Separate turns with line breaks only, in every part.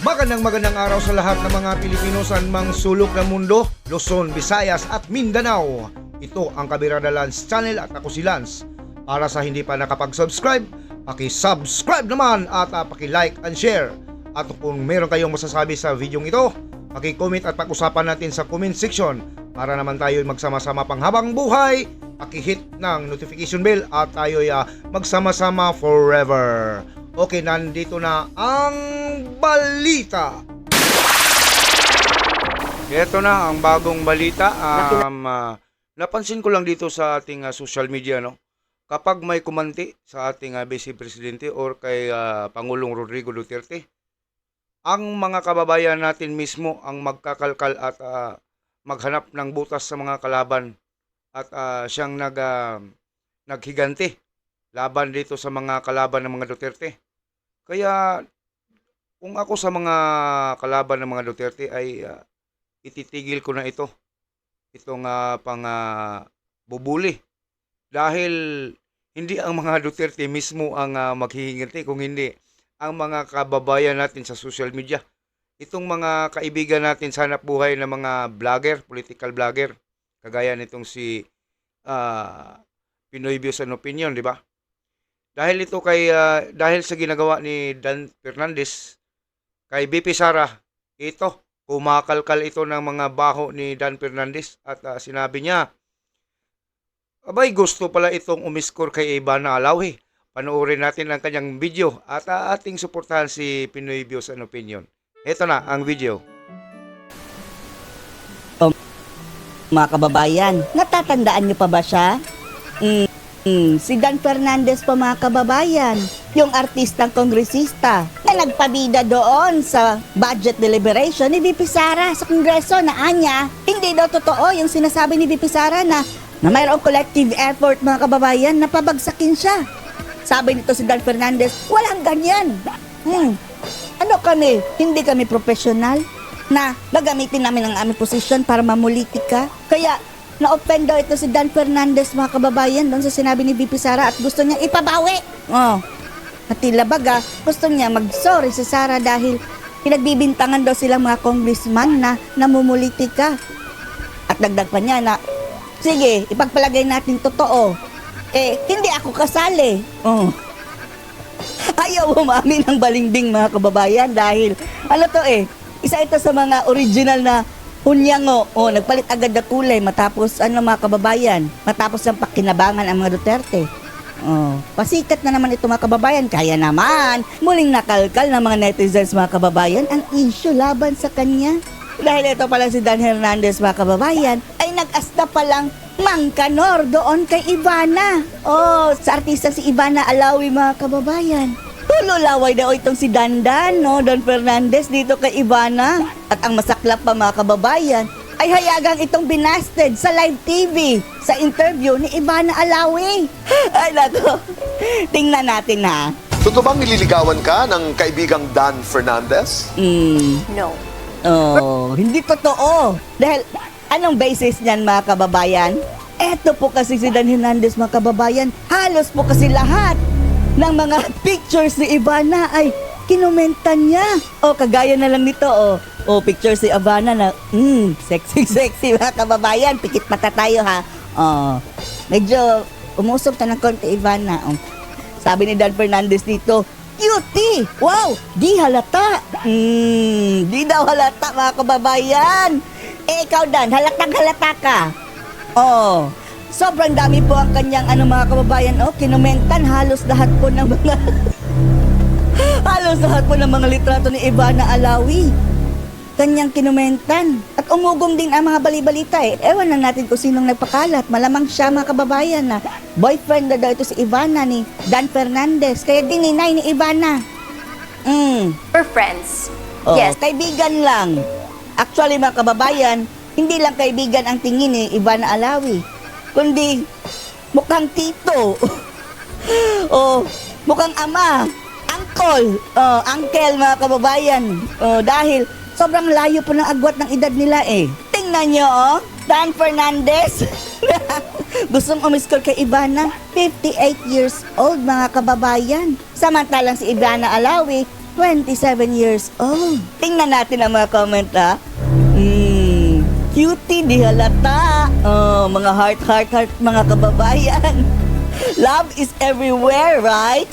Magandang araw sa lahat ng mga Pilipino sa mang sulok ng mundo, Luzon, Visayas at Mindanao. Ito ang Kabirada Lance Channel at ako si Lance. Para sa hindi pa nakapag-subscribe, paki-subscribe naman at paki-like and share. At kung meron kayong masasabi sa video ito, paki-comment at pag-usapan natin sa comment section para naman tayo magsama-sama panghabang buhay. Paki-hit ng notification bell at tayo magsama-sama forever. Okay, nandito na ang balita. Ito na ang bagong balita. Napansin ko lang dito sa ating social media, no? Kapag may kumanti sa ating Vice Presidente or kay Pangulong Rodrigo Duterte, ang mga kababayan natin mismo ang magkakalkal at maghanap ng butas sa mga kalaban at siyang naghiganti laban dito sa mga kalaban ng mga Duterte. Kaya kung ako sa mga kalaban ng mga Duterte ay ititigil ko na itong bubuli. Dahil hindi ang mga Duterte mismo ang maghihinganti, kung hindi ang mga kababayan natin sa social media. Itong mga kaibigan natin sa hanap buhay ng mga vlogger, political vlogger, kagaya nitong si Pinoy Views and Opinion, di ba? Dahil ito dahil sa ginagawa ni Dan Fernandez kay BP Sara, ito kumakalkal ito ng mga baho ni Dan Fernandez at sinabi niya, abay gusto pala itong umiskor kay Ivana Alawi. Panoorin natin ang kanyang video at ating suportahan si Pinoy Views and Opinion. Ito na ang video.
Mga kababayan, natatandaan niyo pa ba siya? Si Dan Fernandez po, mga kababayan, yung artistang kongresista na nagpabida doon sa budget deliberation ni VP Sara sa Kongreso na anya, hindi daw totoo yung sinasabi ni VP Sara na mayroong collective effort, mga kababayan, na pabagsakin siya. Sabi nito si Dan Fernandez, walang ganyan. Ano kami? Hindi kami professional na gagamitin namin ang aming posisyon para mamulitika. Kaya na-offend daw ito si Dan Fernandez, mga kababayan, doon sa sinabi ni VP Sara at gusto niya ipabawi. At tila baga, gusto niya mag-sorry si Sara dahil pinagbibintangan daw silang mga congressman na namumulitika. At dagdag pa niya na, sige, ipagpalagay natin totoo. Hindi ako kasali. Ayaw umamin ng balingding, mga kababayan, dahil isa ito sa mga original na hunyango. Nagpalit agad na kulay matapos mga kababayan, matapos ang pakinabangan ang mga Duterte. Pasikat na naman ito, mga kababayan, kaya naman muling nakalkal ng mga netizens, mga kababayan, ang issue laban sa kanya. Dahil ito pala si Dan Hernandez, mga kababayan, ay nag-asta palang mangkanor doon kay Ivana. Sa artista si Ivana Alawi, mga kababayan. Lulaway daw itong si Dandan, Dan Fernandez dito kay Ivana. At ang masaklap pa, mga kababayan, ay hayagang itong binasted sa live TV sa interview ni Ivana Alawi. Ay nato, tingnan natin ha.
Totoo bang nililigawan ka ng kaibigang Dan Fernandez?
No.
Hindi totoo. Dahil anong basis niyan, mga kababayan? Eto po kasi si Dan Hernandez, mga kababayan, halos po kasi lahat ng mga pictures ni Ivana ay kinomentan niya. Kagaya na lang nito, picture si Ivana na, sexy, mga kababayan. Pikit mata tayo, ha. Medyo umusog na ng konti, Ivana. Sabi ni Dan Fernandez dito, cutie! Wow! Di halata! Di daw halata, mga kababayan. Ikaw, Dan, halatang halata ka. Sobrang dami po ang kanyang mga kababayan, kinomentan halos lahat po ng mga litrato ni Ivana Alawi. Kanyang kinomentan. At umugong din ang mga balibalita Ewan na natin kung sinong nagpakalat. Malamang siya, mga kababayan, na boyfriend na daw ito si Ivana ni Dan Fernandez. Kaya dininay ni Ivana.
We're friends.
Yes, kaibigan lang. Actually, mga kababayan, hindi lang kaibigan ang tingin ni Ivana Alawi, kundi mukhang tito. Mukhang ama, uncle, mga kababayan. Dahil sobrang layo po ng agwat ng edad nila Tingnan nyo, Dan Fernandez. Gustong umiskor kay Ivana, 58 years old, mga kababayan. Samantalang si Ivana Alawi, 27 years old. Tingnan natin ang mga comment, ha? Cutie, di halata. Oh, mga heart, mga kababayan. Love is everywhere, right?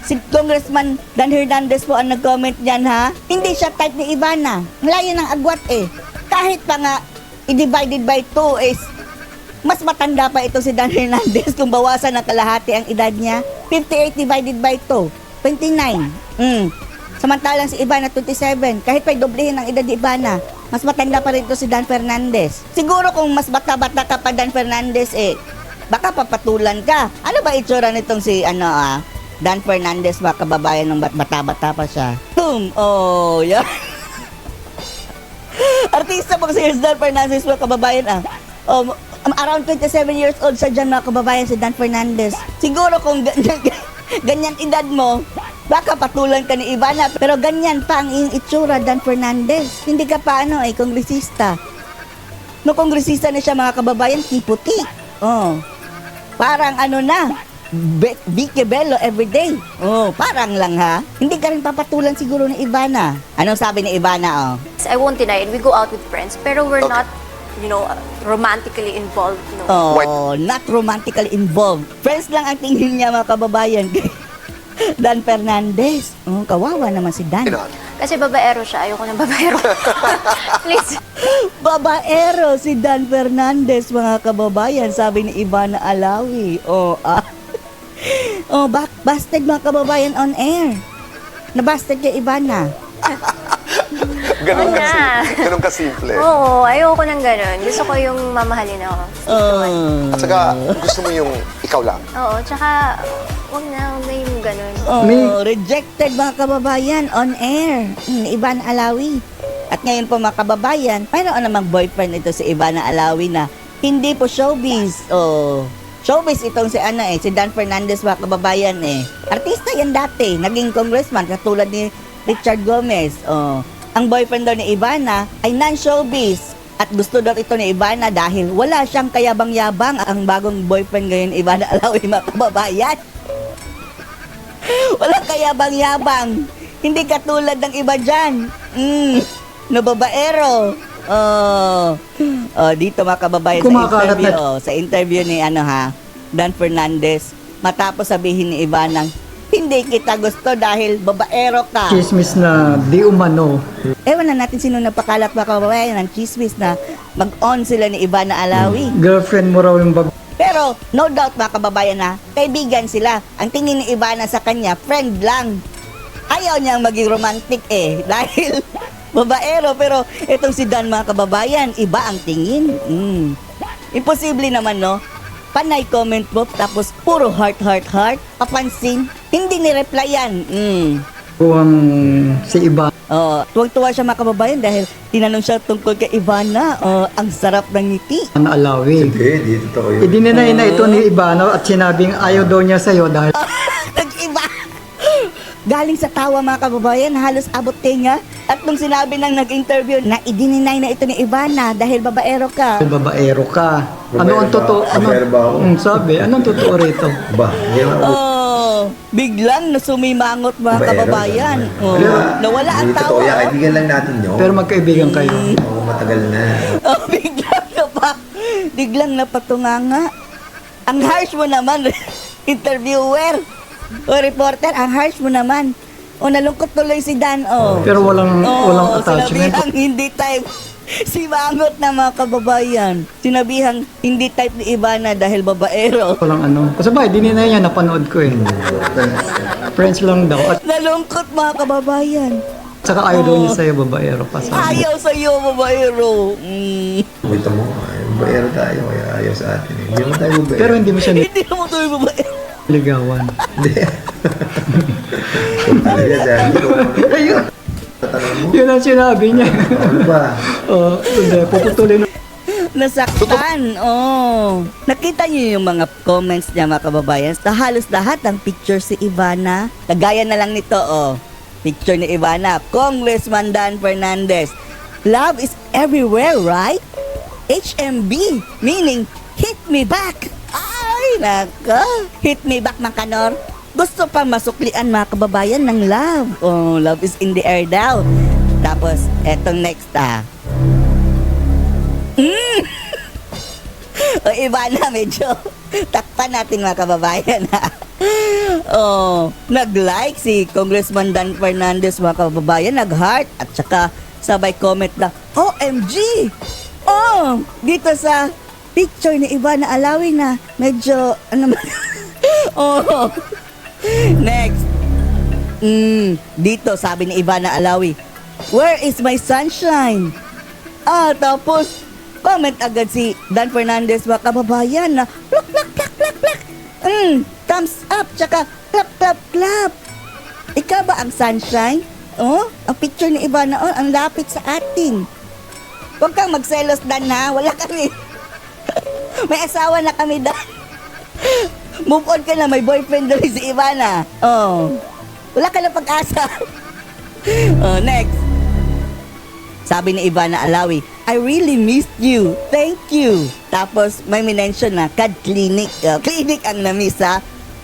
Si Congressman Dan Hernandez po ang nag-comment dyan, ha? Hindi siya type ni Ivana. Layo ng agwat, eh. Kahit pa nga, i-divided by 2 is mas matanda pa ito si Dan Hernandez kung bawasan ng kalahati ang edad niya. 58 divided by 2, 29. Samantalang si Ivana 27, kahit pa'y doblehin ang edad ni Ivana, mas matanda pa rin ito si Dan Fernandez. Siguro kung mas bata-bata ka pa Dan Fernandez, baka papatulan ka. Ano ba itsura nitong si Dan Fernandez, mga kababayan, nung bata-bata pa siya? Boom! Oh, yeah. Artista po si Dan Fernandez, mga kababayan, around 27 years old siya dyan, mga kababayan, si Dan Fernandez. Siguro kung ganyan edad mo, baka patulan ka ni Ivana, pero ganyan pa ang iyong itsura, Dan Fernandez. Hindi ka pa kongresista. No, kongresista na siya, mga kababayan, kiputi. Oh, parang Vicky Bello everyday. Oh, parang lang, ha? Hindi ka rin papatulan siguro ni Ivana. Anong sabi ni Ivana,
I won't deny it. We go out with friends, pero we're not, romantically involved.
Oh, not romantically involved. Friends lang ang tingin niya, mga kababayan. Dan Fernandez. Oh, kawawa naman si Dan.
Kasi babaero siya. Ayoko ng babaero. Please.
Babaero si Dan Fernandez, mga kababayan, sabi ni Ivana Alawi. Busted, mga kababayan, on air. Nabasted kay Ivana.
Ganun kasimple.
Oo, ayoko ng ganun. Gusto ko yung mamahalin ako.
At saka, gusto mo yung ikaw lang.
Oo, tsaka, huwag na yung ganun.
Rejected, mga kababayan, on air. Ivana Alawi. At ngayon po, mga kababayan, mayroon namang boyfriend ito si Ivana Alawi na hindi po showbiz. Showbiz itong si Dan Fernandez, mga kababayan, Artista yan dati, naging congressman katulad ni Richard Gomez. Ang boyfriend daw ni Ivana ay non-showbiz at gusto daw ito ni Ivana dahil wala siyang kayabang-yabang. Ang bagong boyfriend ngayon, Ivana Alawi, mga kababayan. Walang kayabang-yabang. Hindi katulad ng iba dyan. Nababaero. Dito, mga kababayan, sa interview ni Dan Fernandez, matapos sabihin ni Ivana, hindi kita gusto dahil babaero ka.
Chismis na di umano.
Ewan na natin sino nagpakalat, mga kababayan, ng chismis na mag-on sila ni Ivana Alawi.
Girlfriend mo raw yung
Pero no doubt, mga kababayan, kaibigan sila. Ang tingin ni Ivana sa kanya, friend lang. Ayaw niyang maging romantic dahil babaero. Pero itong si Dan, mga kababayan, iba ang tingin. Imposible naman, no? Panay comment mo, tapos puro heart. Papansin, hindi ni-replyan.
buwang si Iba.
Tuwang-tuwa siya, mga kababayan, dahil tinanong siya tungkol kay Ivana. Ang sarap ng ngiti.
Na Alawi.
Hindi totoo yun.
Idinenay na ito ni Ibano at sinabing ayaw daw niya sa'yo dahil
Nag-iba. Galing sa tawa, mga kababayan, halos abot tinga. At nung sinabi ng nag-interview na idininay na ito ni Ivana dahil babaero ka.
babaero ka. Ano ang
Babaero ba?
totoo?
Babaero ba ako?
Sabi, anong totoo rito?
Ba, hindi naman ako.
Biglang nasumimangot, mga
Babaero,
kababayan. Nawala ang
Hindi
tawa.
totoo yan. Kaibigan lang natin yun.
Pero magkaibigan kayo.
Oo, matagal na.
Biglang napatunganga. Ang harsh mo naman, interviewer. Reporter, ang harsh mo naman. Nalungkot tuloy si Dan,
Pero walang attachment.
Sinabihang hindi type. Si Mangot na, mga kababayan. Sinabihang hindi type ni Ivana dahil babaero.
Walang Kasi ba, dininay niya, napanood ko Friends lang daw. At
Nalungkot, mga kababayan.
saka ayaw daw niya sa'yo, babaero pa.
Ayaw sa'yo, babaero.
Wait mo, baero tayo. Kaya ayaw sa atin. Hindi mo tayo baero.
Pero hindi mo siya
Hindi mo tuloy babaero.
niligawan.
Hindi. Talaga dyan.
Ayun.
Tatanong mo.
Yun ang sinabi niya.
Ano ba?
Hindi, puputulin.
Nasaktan, Nakita niyo yung mga comments niya, mga kababayan. Sa halos lahat ng picture si Ivana. Kagaya na lang nito, Picture ni Ivana. Congressman Dan Fernandez. Love is everywhere, right? HMB, meaning hit me back. Ay, nako. Hit me back, Mang Kanor. gusto pa masuklian mga kababayan ng love. Oh, love is in the air daw. Tapos, etong next O iba na, medyo takpan natin mga kababayan Oh, nag-like si Congressman Dan Fernandez mga kababayan, nag-heart at saka sabay comment na, OMG! Oh, dito sa picture ni Ivana Alawi na medyo, oh, next. Dito sabi ni Ivana Alawi, where is my sunshine? Tapos, comment agad si Dan Fernandez mga kababayan na plak, plak, plak, plak, plak. Thumbs up, tsaka clap, clap, clap. Ikaw ba ang sunshine? Oh, ang picture ni Ivana, ang lapit sa atin. Huwag kang magselos, Dan, ha? Wala kami. May asawa na kami, Dan. Move on ka na, may boyfriend na rin si Ivana. Oh, wala ka na pag-asa. Next. Sabi ni Ivana Alawi, I really missed you. Thank you. Tapos may minention na CAD Clinic. Clinic ang na-miss ha.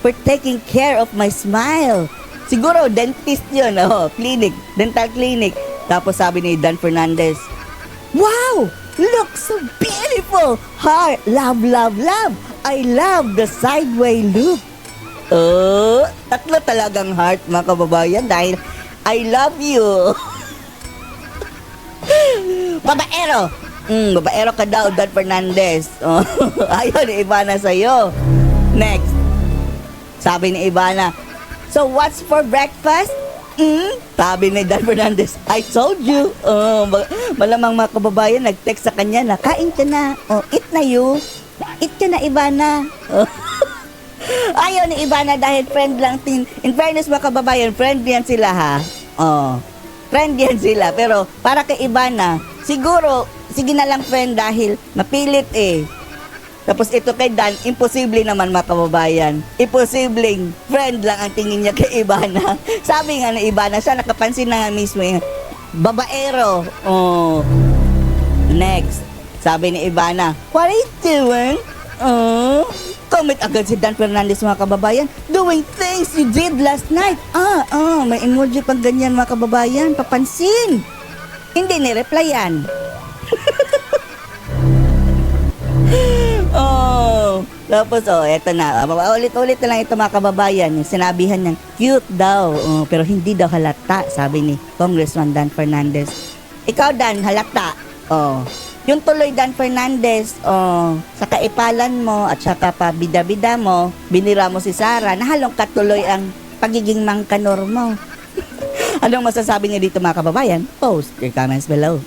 For taking care of my smile. Siguro dentist yun. Clinic. Dental clinic. Tapos sabi ni Dan Fernandez, wow! Look so beautiful! Heart, love, love, love. I love the sideway look. Tatlo talagang heart mga kababayan dahil I love you. Babaero. Babaero ka daw, Dan Fernandez. Ayaw ni Ivana sa'yo. Next. Sabi ni Ivana, so what's for breakfast? Sabi ni Dan Fernandez, I told you. Malamang mga kababayan nag-text sa kanya na, kain ka na. Eat na you. Eat ka na, Ivana. Ayaw ni Ivana dahil friend lang. In fairness mga kababayan, friend yan sila ha. Friend yan sila. Pero para kay Ivana, siguro, sige na lang friend dahil mapilit Tapos ito kay Dan, imposible naman mga kababayan. Imposibleng friend lang ang tingin niya kay Ivana. Sabi nga ni Ivana, siya nakapansin na nga mismo babaero. Next. Sabi ni Ivana, what are you doing? Comment agad si Dan Fernandez mga kababayan, doing things you did last night. May emoji pang ganyan mga kababayan, papansin. Hindi ni-replyan. Tapos eto na. Ulit-ulit na lang ito mga kababayan. Yung sinabihan niyang cute daw, pero hindi daw halata, sabi ni Congressman Dan Fernandez. Ikaw Dan, halata. Yung tuloy Dan Fernandez, sa kaipalan mo at saka pa bida-bida mo, binira mo si Sara, nahalong katuloy ang pagiging mangkanor mo. Anong masasabi niyo dito mga kababayan? Post your comments below.